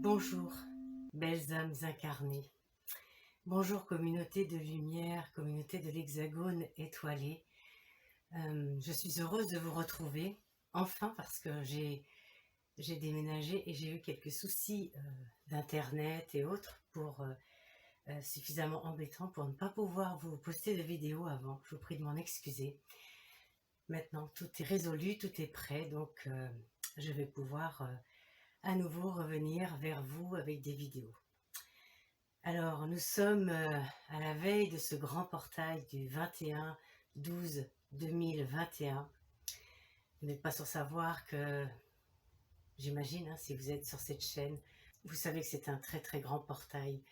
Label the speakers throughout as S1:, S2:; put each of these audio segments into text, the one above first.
S1: Bonjour, belles âmes incarnées. Bonjour, communauté de lumière, communauté de l'hexagone étoilé. Je suis heureuse de vous retrouver, enfin, parce que j'ai déménagé et j'ai eu quelques soucis d'internet et autres suffisamment embêtants pour ne pas pouvoir vous poster de vidéos avant. Je vous prie de m'en excuser. Maintenant, tout est résolu, tout est prêt, donc je vais pouvoir à nouveau revenir vers vous avec des vidéos. Alors, nous sommes à la veille de ce grand portail du 21-12-2021. Vous n'êtes pas sans savoir que, j'imagine, si vous êtes sur cette chaîne, vous savez que c'est un très très grand portail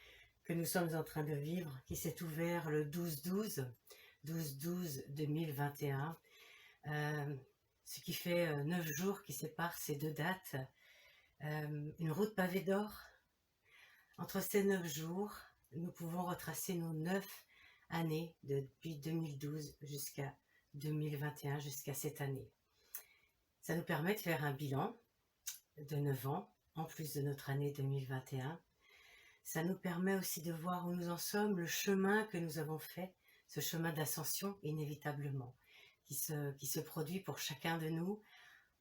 S1: que nous sommes en train de vivre, qui s'est ouvert le 12-12-2021, ce qui fait 9 jours qui séparent ces deux dates. Une route pavée d'or. Entre ces 9 jours, nous pouvons retracer nos 9 années depuis 2012 jusqu'à 2021, jusqu'à cette année. Ça nous permet de faire un bilan de 9 ans, en plus de notre année 2021. Ça nous permet aussi de voir où nous en sommes, le chemin que nous avons fait, ce chemin d'ascension inévitablement, qui se produit pour chacun de nous,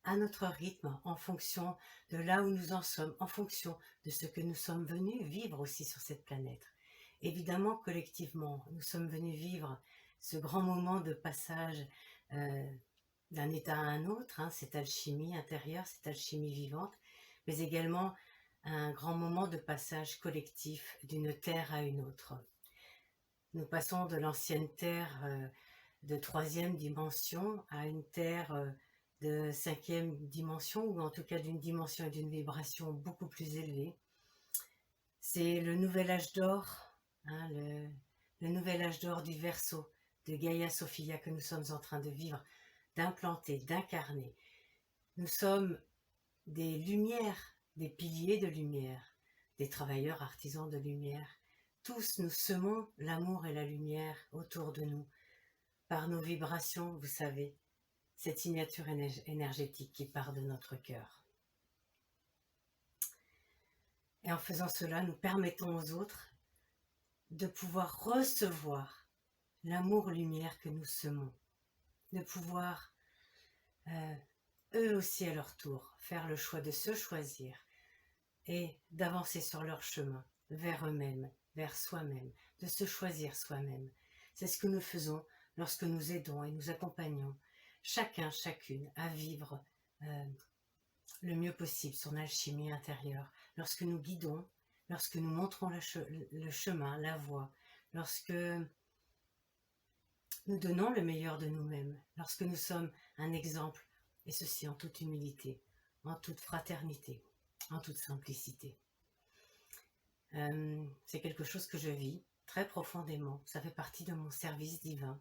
S1: à notre rythme, en fonction de là où nous en sommes, en fonction de ce que nous sommes venus vivre aussi sur cette planète. Évidemment, collectivement, nous sommes venus vivre ce grand moment de passage d'un état à un autre, cette alchimie intérieure, cette alchimie vivante, mais également un grand moment de passage collectif d'une terre à une autre. Nous passons de l'ancienne terre de 3e dimension à une terre de 5e dimension, ou en tout cas d'une dimension et d'une vibration beaucoup plus élevée. C'est le nouvel âge d'or, le nouvel âge d'or du Verseau, de Gaïa Sophia que nous sommes en train de vivre, d'implanter, d'incarner. Nous sommes des lumières, des piliers de lumière, des travailleurs artisans de lumière. Tous nous semons l'amour et la lumière autour de nous, par nos vibrations, vous savez, cette signature énergétique qui part de notre cœur. Et en faisant cela, nous permettons aux autres de pouvoir recevoir l'amour-lumière que nous semons, de pouvoir, eux aussi à leur tour, faire le choix de se choisir et d'avancer sur leur chemin, vers eux-mêmes, vers soi-même, de se choisir soi-même. C'est ce que nous faisons lorsque nous aidons et nous accompagnons chacun, chacune à vivre le mieux possible son alchimie intérieure, lorsque nous guidons, lorsque nous montrons le chemin, la voie, lorsque nous donnons le meilleur de nous-mêmes, lorsque nous sommes un exemple, et ceci en toute humilité, en toute fraternité, en toute simplicité. C'est quelque chose que je vis très profondément, ça fait partie de mon service divin.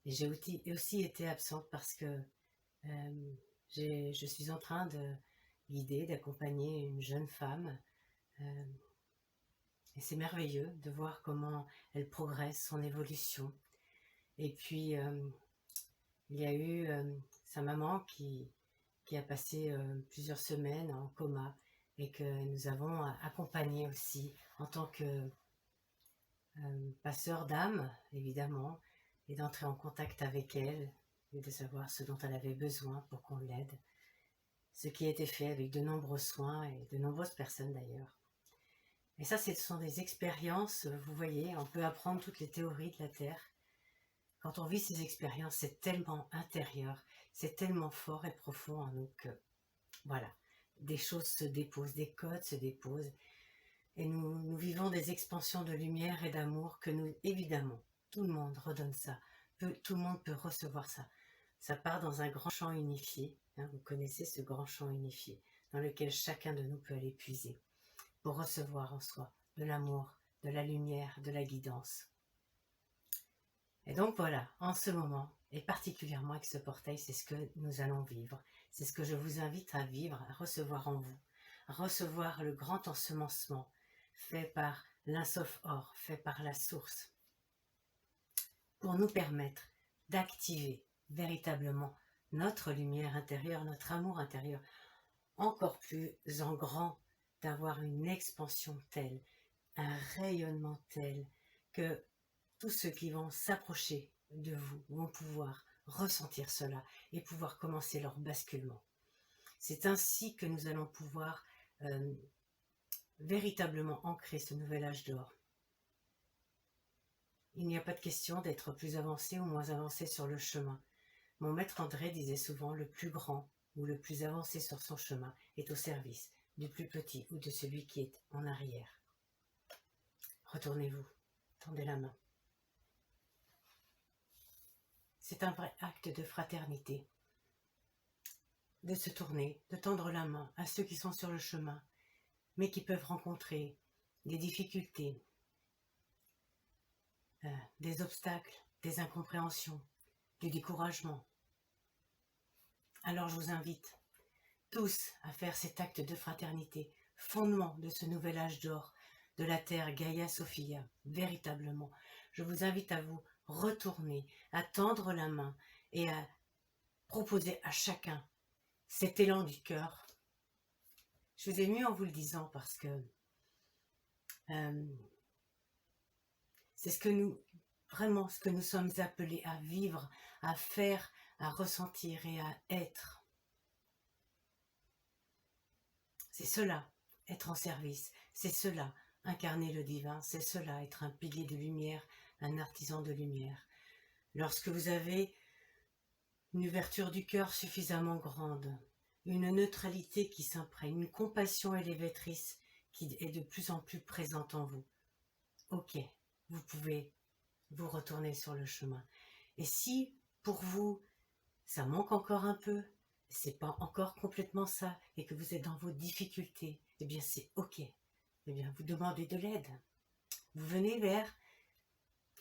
S1: Et j'ai aussi été absente parce que je suis en train de guider, d'accompagner une jeune femme. Et c'est merveilleux de voir comment elle progresse, son évolution. Et puis, il y a eu sa maman qui a passé plusieurs semaines en coma et que nous avons accompagné aussi en tant que passeur d'âme, évidemment, et d'entrer en contact avec elle et de savoir ce dont elle avait besoin pour qu'on l'aide. Ce qui a été fait avec de nombreux soins et de nombreuses personnes d'ailleurs. Et ça, ce sont des expériences, vous voyez, on peut apprendre toutes les théories de la Terre. Quand on vit ces expériences, c'est tellement intérieur, c'est tellement fort et profond en nous que, voilà, des choses se déposent, des codes se déposent, et nous vivons des expansions de lumière et d'amour que nous, évidemment, tout le monde redonne ça, tout le monde peut recevoir ça. Ça part dans un grand champ unifié, vous connaissez ce grand champ unifié, dans lequel chacun de nous peut aller puiser, pour recevoir en soi de l'amour, de la lumière, de la guidance. Et donc voilà, en ce moment, et particulièrement avec ce portail, c'est ce que nous allons vivre. C'est ce que je vous invite à vivre, à recevoir en vous. À recevoir le grand ensemencement fait par l'Insof Or, fait par la source, pour nous permettre d'activer véritablement notre lumière intérieure, notre amour intérieur, encore plus en grand, d'avoir une expansion telle, un rayonnement tel que tous ceux qui vont s'approcher de vous vont pouvoir ressentir cela et pouvoir commencer leur basculement. C'est ainsi que nous allons pouvoir véritablement ancrer ce nouvel âge d'or. Il n'y a pas de question d'être plus avancé ou moins avancé sur le chemin. Mon maître André disait souvent: le plus grand ou le plus avancé sur son chemin est au service du plus petit ou de celui qui est en arrière. Retournez-vous, tendez la main. C'est un vrai acte de fraternité, de se tourner, de tendre la main à ceux qui sont sur le chemin, mais qui peuvent rencontrer des difficultés, des obstacles, des incompréhensions, du découragement. Alors je vous invite tous à faire cet acte de fraternité, fondement de ce nouvel âge d'or, de la terre Gaïa Sophia, véritablement. Je vous invite à vous retourner, à tendre la main et à proposer à chacun cet élan du cœur. Je vous ai mis en vous le disant parce que c'est vraiment ce que nous sommes appelés à vivre, à faire, à ressentir et à être. C'est cela, être en service, c'est cela, incarner le divin, c'est cela, être un pilier de lumière, un artisan de lumière. Lorsque vous avez une ouverture du cœur suffisamment grande, une neutralité qui s'imprègne, une compassion élévatrice qui est de plus en plus présente en vous, ok, vous pouvez vous retourner sur le chemin. Et si, pour vous, ça manque encore un peu, c'est pas encore complètement ça, et que vous êtes dans vos difficultés, eh bien c'est ok. Eh bien vous demandez de l'aide. Vous venez vers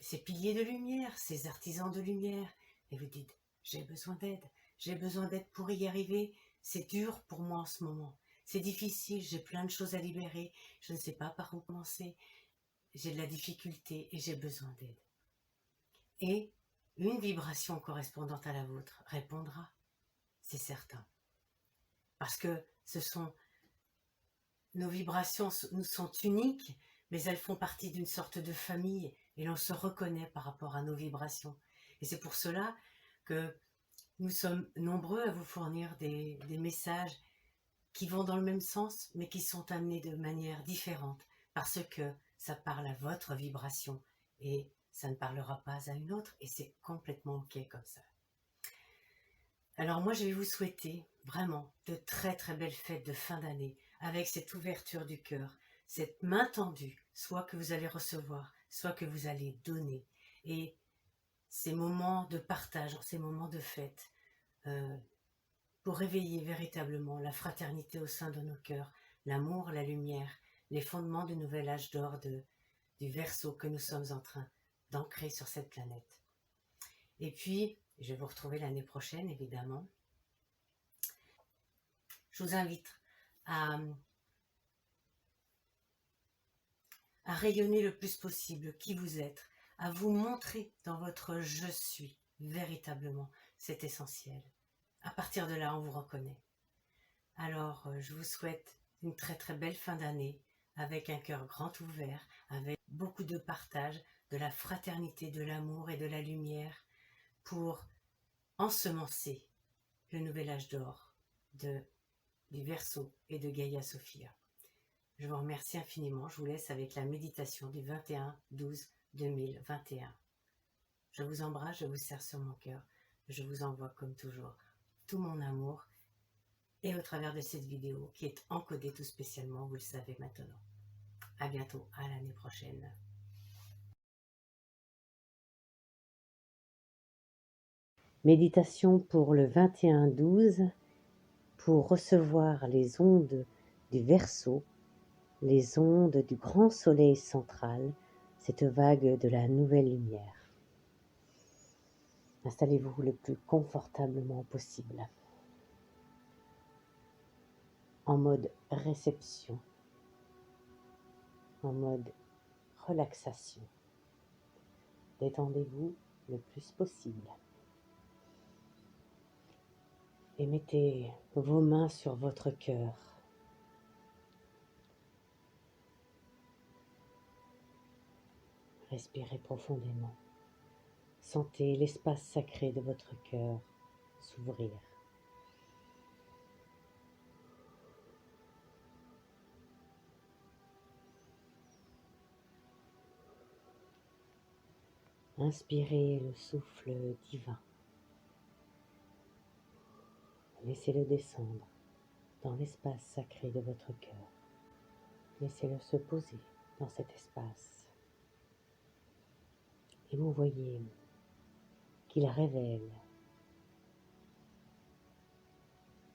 S1: ces piliers de lumière, ces artisans de lumière, et vous dites: j'ai besoin d'aide pour y arriver, c'est dur pour moi en ce moment, c'est difficile, j'ai plein de choses à libérer, je ne sais pas par où commencer, j'ai de la difficulté et j'ai besoin d'aide. Et une vibration correspondante à la vôtre répondra, c'est certain. Parce que nos vibrations nous sont uniques, mais elles font partie d'une sorte de famille et l'on se reconnaît par rapport à nos vibrations. Et c'est pour cela que nous sommes nombreux à vous fournir des messages qui vont dans le même sens, mais qui sont amenés de manière différente, parce que ça parle à votre vibration et ça ne parlera pas à une autre, et c'est complètement ok comme ça. Alors moi, je vais vous souhaiter vraiment de très très belles fêtes de fin d'année, avec cette ouverture du cœur, cette main tendue, soit que vous allez recevoir, soit que vous allez donner. Et ces moments de partage, ces moments de fête, pour réveiller véritablement la fraternité au sein de nos cœurs, l'amour, la lumière, les fondements du nouvel âge d'or du Verseau que nous sommes en train d'ancrer sur cette planète. Et puis, je vais vous retrouver l'année prochaine, évidemment. Je vous invite à rayonner le plus possible qui vous êtes, à vous montrer dans votre « je suis » véritablement. C'est essentiel. À partir de là, on vous reconnaît. Alors, je vous souhaite une très très belle fin d'année, avec un cœur grand ouvert, avec beaucoup de partage, de la fraternité, de l'amour et de la lumière, pour ensemencer le nouvel âge d'or du Verseau et de Gaïa Sophia. Je vous remercie infiniment. Je vous laisse avec la méditation du 21-12-2021. Je vous embrasse, je vous serre sur mon cœur. Je vous envoie comme toujours tout mon amour, et au travers de cette vidéo qui est encodée tout spécialement, vous le savez maintenant. À bientôt, à l'année prochaine.
S2: Méditation pour le 21-12, pour recevoir les ondes du Verseau, les ondes du grand soleil central, cette vague de la nouvelle lumière. Installez-vous le plus confortablement possible, en mode réception, en mode relaxation. Détendez-vous le plus possible. Et mettez vos mains sur votre cœur. Respirez profondément. Sentez l'espace sacré de votre cœur s'ouvrir. Inspirez le souffle divin. Laissez-le descendre dans l'espace sacré de votre cœur. Laissez-le se poser dans cet espace. Et vous voyez qu'il révèle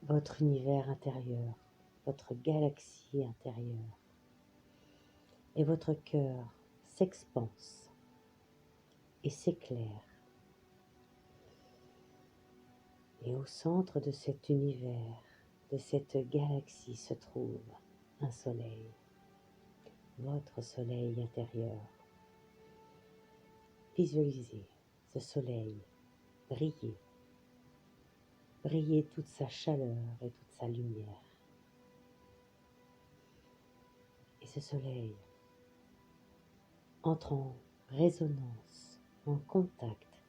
S2: votre univers intérieur, votre galaxie intérieure. Et votre cœur s'expanse et s'éclaire. Et au centre de cet univers, de cette galaxie se trouve un soleil, votre soleil intérieur. Visualisez ce soleil briller, briller toute sa chaleur et toute sa lumière. Et ce soleil entre en résonance, en contact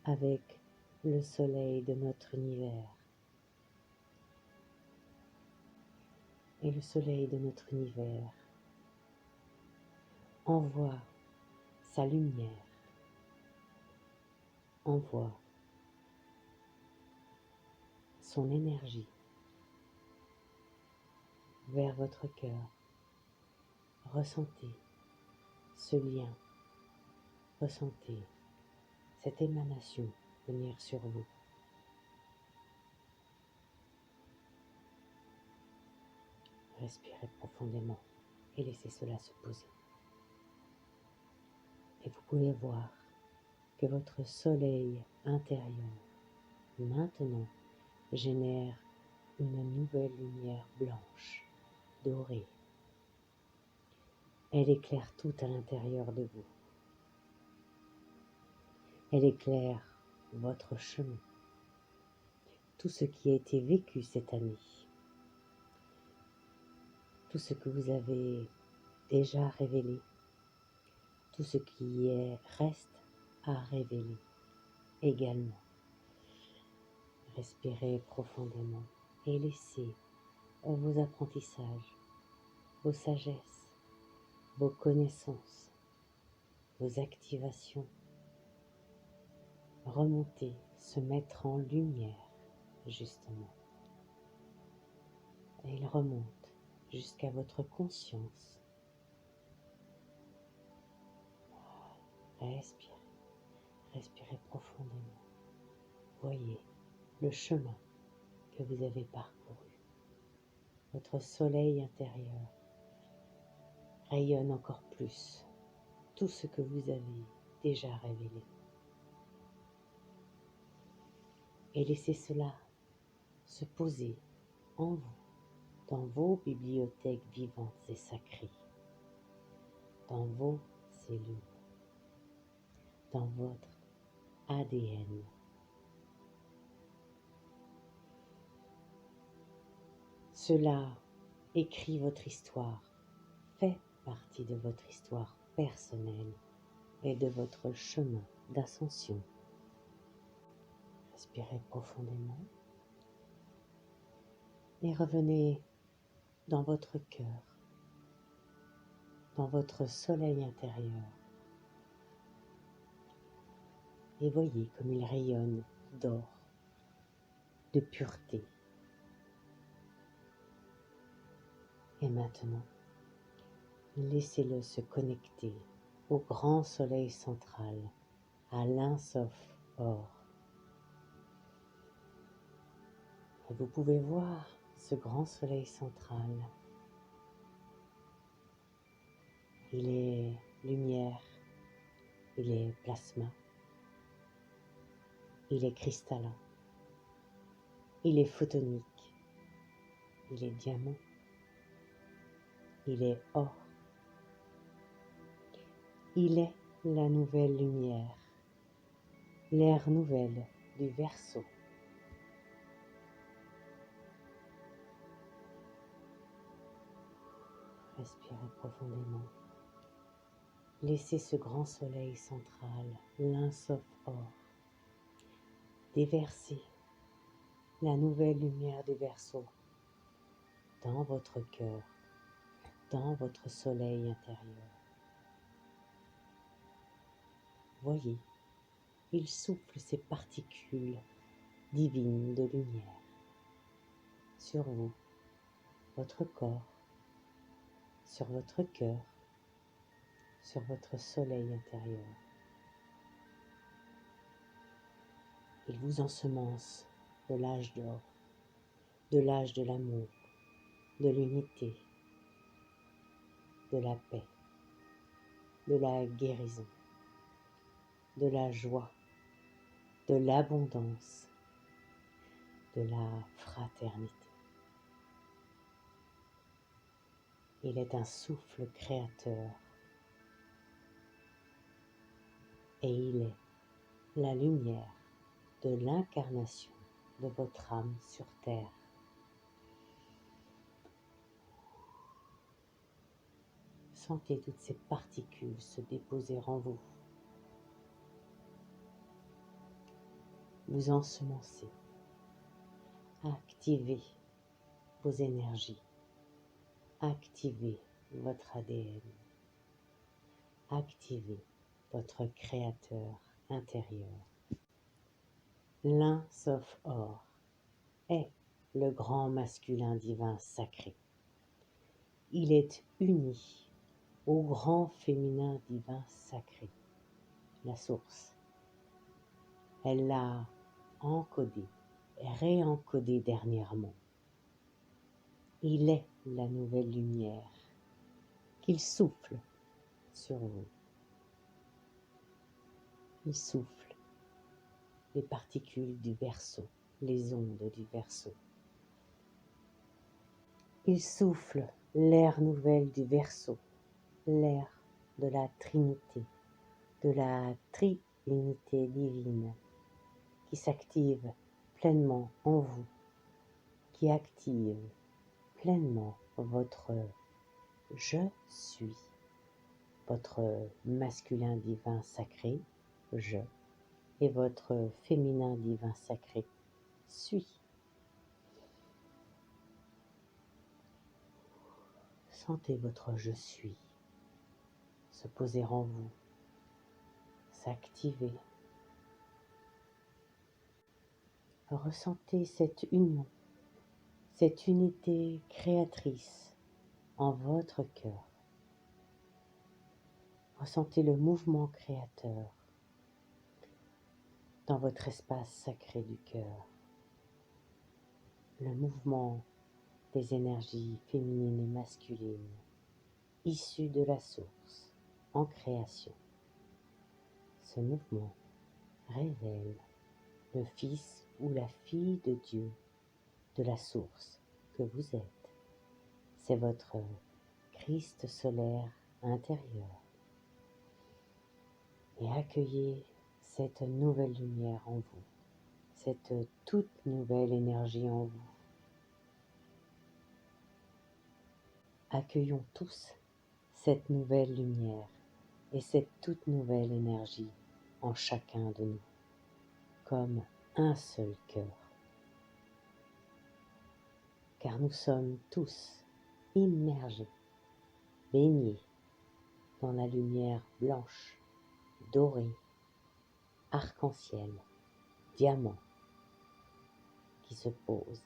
S2: avec le soleil de notre univers. Et le soleil de notre univers envoie sa lumière, envoie son énergie vers votre cœur. Ressentez ce lien, ressentez cette émanation venir sur vous. Respirez profondément et laissez cela se poser. Et vous pouvez voir que votre soleil intérieur maintenant génère une nouvelle lumière blanche, dorée. Elle éclaire tout à l'intérieur de vous. Elle éclaire votre chemin, tout ce qui a été vécu cette année, tout ce que vous avez déjà révélé, tout ce qui reste à révéler également. Respirez profondément et laissez vos apprentissages, vos sagesses, vos connaissances, vos activations remonter, se mettre en lumière justement. Et il remonte jusqu'à votre conscience. Respirez, respirez profondément. Voyez le chemin que vous avez parcouru. Votre soleil intérieur rayonne encore plus tout ce que vous avez déjà révélé. Et laissez cela se poser en vous, dans vos bibliothèques vivantes et sacrées, dans vos cellules, dans votre ADN. Cela écrit votre histoire, fait partie de votre histoire personnelle et de votre chemin d'ascension. Respirez profondément et revenez dans votre cœur, dans votre soleil intérieur. Et voyez comme il rayonne d'or, de pureté. Et maintenant, laissez-le se connecter au grand soleil central, à l'Un-Sof Or. Et vous pouvez voir ce grand soleil central. Il est lumière, il est plasma, il est cristallin, il est photonique, il est diamant, il est or. Il est la nouvelle lumière, l'ère nouvelle du Verseau. Respirez profondément. Laissez ce grand soleil central, l'un sauf or, déverser la nouvelle lumière du Verseau dans votre cœur, dans votre soleil intérieur. Voyez, il souffle ces particules divines de lumière sur vous, votre corps, sur votre cœur, sur votre soleil intérieur. Il vous ensemence de l'âge d'or, de l'âge de l'amour, de l'unité, de la paix, de la guérison, de la joie, de l'abondance, de la fraternité. Il est un souffle créateur et il est la lumière de l'incarnation de votre âme sur terre. Sentez toutes ces particules se déposer en vous. Vous ensemencez. Activez vos énergies. Activez votre ADN. Activez votre créateur intérieur. L'un sauf or est le grand masculin divin sacré. Il est uni au grand féminin divin sacré, la source. Elle l'a encodé et réencodé dernièrement. Il est la nouvelle lumière qu'il souffle sur vous. Il souffle les particules du Verseau, les ondes du Verseau. Il souffle l'air nouvelle du Verseau, l'air de la Trinité, de la Trinité divine qui s'active pleinement en vous, qui active pleinement votre je suis, votre masculin divin sacré, je, et votre féminin divin sacré, suis. Sentez votre je suis se poser en vous, s'activer. Ressentez cette union, cette unité créatrice en votre cœur. Ressentez le mouvement créateur dans votre espace sacré du cœur. Le mouvement des énergies féminines et masculines issues de la source en création. Ce mouvement révèle le fils ou la fille de Dieu, de la source que vous êtes. C'est votre Christ solaire intérieur. Et accueillez cette nouvelle lumière en vous, cette toute nouvelle énergie en vous. Accueillons tous cette nouvelle lumière et cette toute nouvelle énergie en chacun de nous, comme un seul cœur. Car nous sommes tous immergés, baignés dans la lumière blanche, dorée, arc-en-ciel, diamant, qui se pose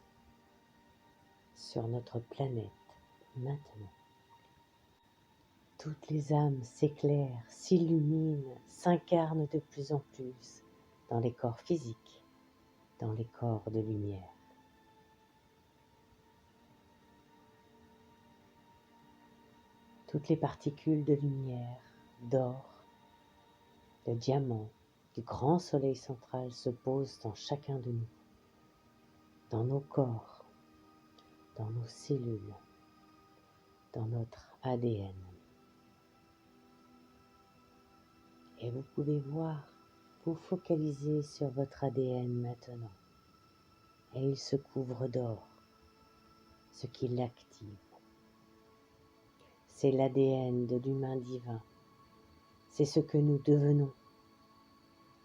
S2: sur notre planète maintenant. Toutes les âmes s'éclairent, s'illuminent, s'incarnent de plus en plus dans les corps physiques, dans les corps de lumière. Toutes les particules de lumière, d'or, de diamant, du grand soleil central se posent dans chacun de nous, dans nos corps, dans nos cellules, dans notre ADN. Et vous pouvez vous focaliser sur votre ADN maintenant. Et il se couvre d'or, ce qui l'active. C'est l'ADN de l'humain divin, C'est ce que nous devenons.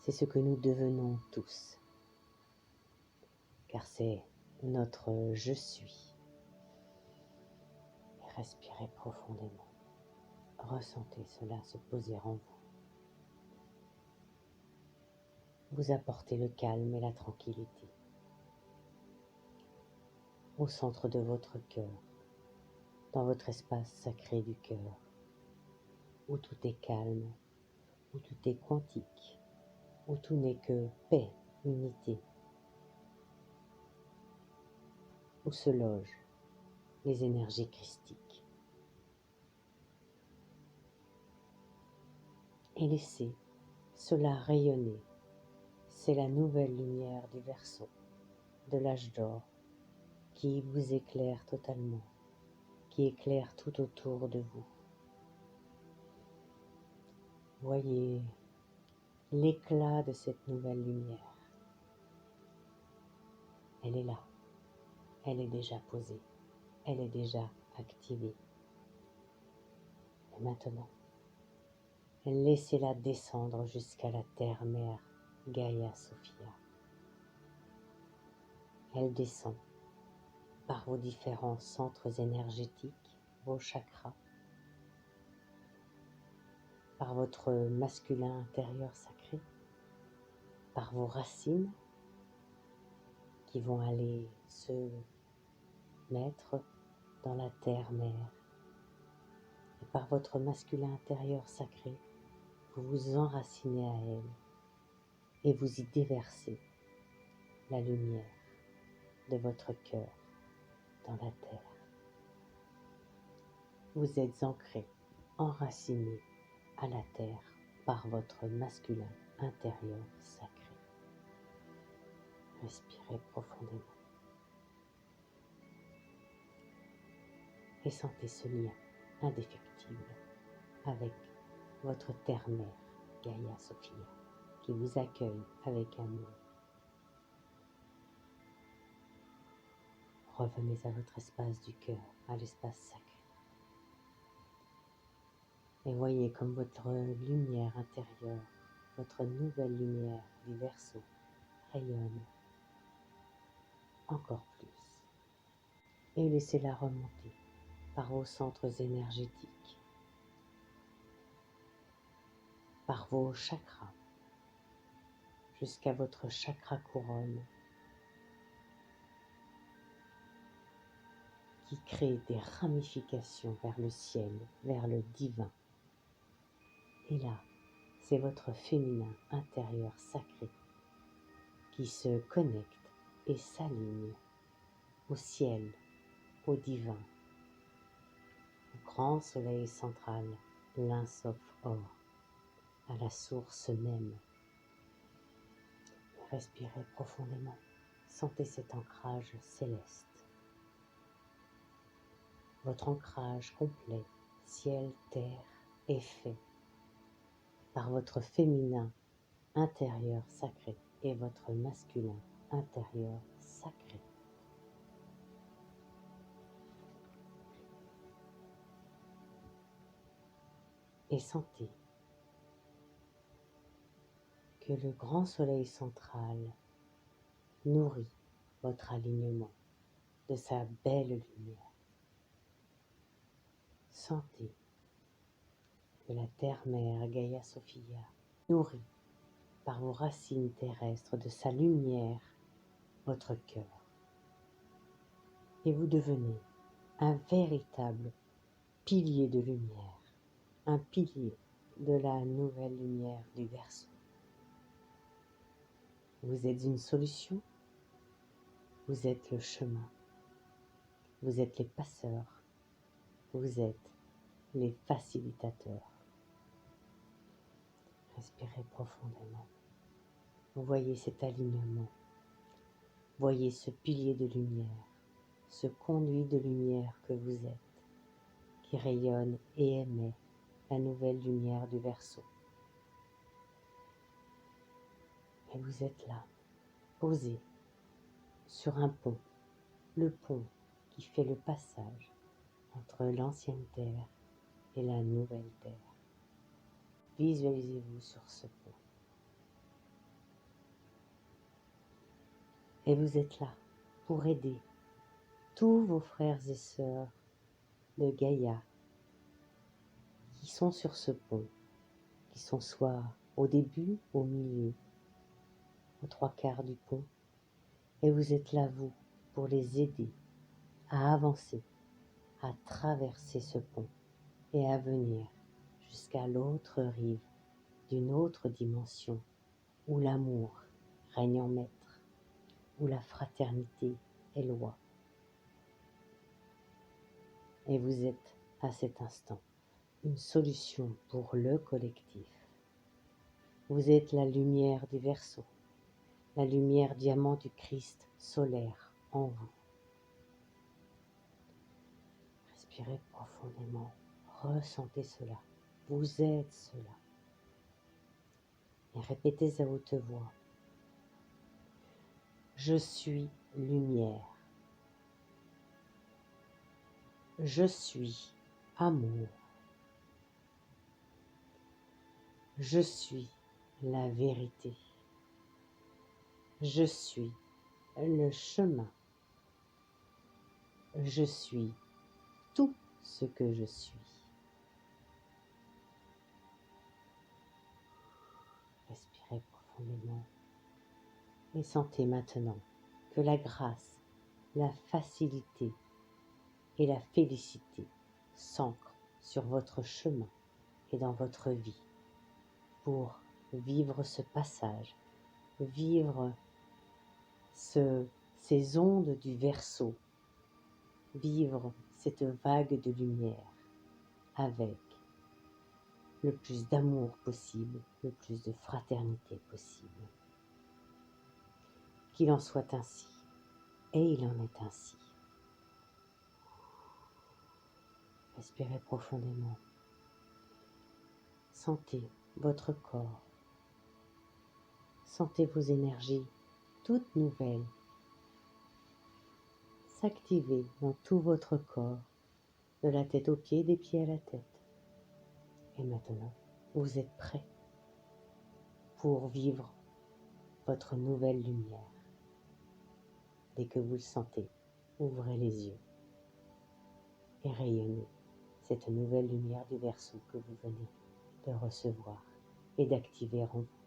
S2: C'est ce que nous devenons tous. Car c'est notre je suis. Et respirez profondément. Ressentez cela se poser en vous. Vous apportez le calme et la tranquillité au centre de votre cœur, dans votre espace sacré du cœur, où tout est calme, où tout est quantique, où tout n'est que paix, unité, où se logent les énergies christiques. Et laissez cela rayonner. C'est la nouvelle lumière du Verseau, de l'âge d'or, qui vous éclaire totalement, qui éclaire tout autour de vous. Voyez l'éclat de cette nouvelle lumière. Elle est là, elle est déjà posée, elle est déjà activée. Et maintenant, laissez-la descendre jusqu'à la terre-mère Gaïa Sophia. Elle descend par vos différents centres énergétiques, vos chakras, par votre masculin intérieur sacré, par vos racines qui vont aller se mettre dans la terre-mère, et par votre masculin intérieur sacré, vous vous enracinez à elle et vous y déversez la lumière de votre cœur dans la terre. Vous êtes ancré, enraciné à la terre par votre masculin intérieur sacré. Respirez profondément et sentez ce lien indéfectible avec votre terre-mère, Gaïa Sophia, qui vous accueille avec amour. Revenez à votre espace du cœur, à l'espace sacré. Et voyez comme votre lumière intérieure, votre nouvelle lumière du Verseau rayonne encore plus. Et laissez-la remonter par vos centres énergétiques, par vos chakras, jusqu'à votre chakra couronne, qui crée des ramifications vers le ciel, vers le divin. Et là, c'est votre féminin intérieur sacré qui se connecte et s'aligne au ciel, au divin, au grand soleil central, l'Un-Sof Or, à la source même. Respirez profondément, sentez cet ancrage céleste. Votre ancrage complet, ciel, terre, est fait par votre féminin intérieur sacré et votre masculin intérieur sacré. Et sentez que le grand soleil central nourrit votre alignement de sa belle lumière. Sentez que la terre-mère Gaïa Sophia nourrit par vos racines terrestres de sa lumière votre cœur. Et vous devenez un véritable pilier de lumière, un pilier de la nouvelle lumière du Verseau. Vous êtes une solution, vous êtes le chemin, vous êtes les passeurs, vous êtes les facilitateurs. Respirez profondément. Vous voyez cet alignement, voyez ce pilier de lumière, ce conduit de lumière que vous êtes, qui rayonne et émet la nouvelle lumière du Verseau. Et vous êtes là, posé sur un pont, le pont qui fait le passage entre l'ancienne terre et la nouvelle terre. visualisez-vous sur ce pont. Et vous êtes là pour aider tous vos frères et sœurs de Gaïa qui sont sur ce pont, qui sont soit au début, au milieu, aux 3/4 du pont. Et vous êtes là, vous, pour les aider à avancer, à traverser ce pont et à venir jusqu'à l'autre rive d'une autre dimension où l'amour règne en maître, où la fraternité est loi. Et vous êtes à cet instant une solution pour le collectif. Vous êtes la lumière du Verseau, la lumière diamant du Christ solaire en vous. Respirez profondément, ressentez cela. Vous êtes cela. Et répétez à haute voix. Je suis lumière. Je suis amour. Je suis la vérité. Je suis le chemin. Je suis tout ce que je suis. Respirez profondément et sentez maintenant que la grâce, la facilité et la félicité s'ancrent sur votre chemin et dans votre vie pour vivre ce passage, vivre ces ondes du Verseau, vivre cette vague de lumière avec le plus d'amour possible, le plus de fraternité possible. Qu'il en soit ainsi, et il en est ainsi. Respirez profondément. Sentez votre corps. Sentez vos énergies toutes nouvelles s'activer dans tout votre corps, de la tête aux pieds, des pieds à la tête. Et maintenant, vous êtes prêts pour vivre votre nouvelle lumière. Dès que vous le sentez, ouvrez les yeux et rayonnez cette nouvelle lumière du Verseau que vous venez de recevoir et d'activer en vous.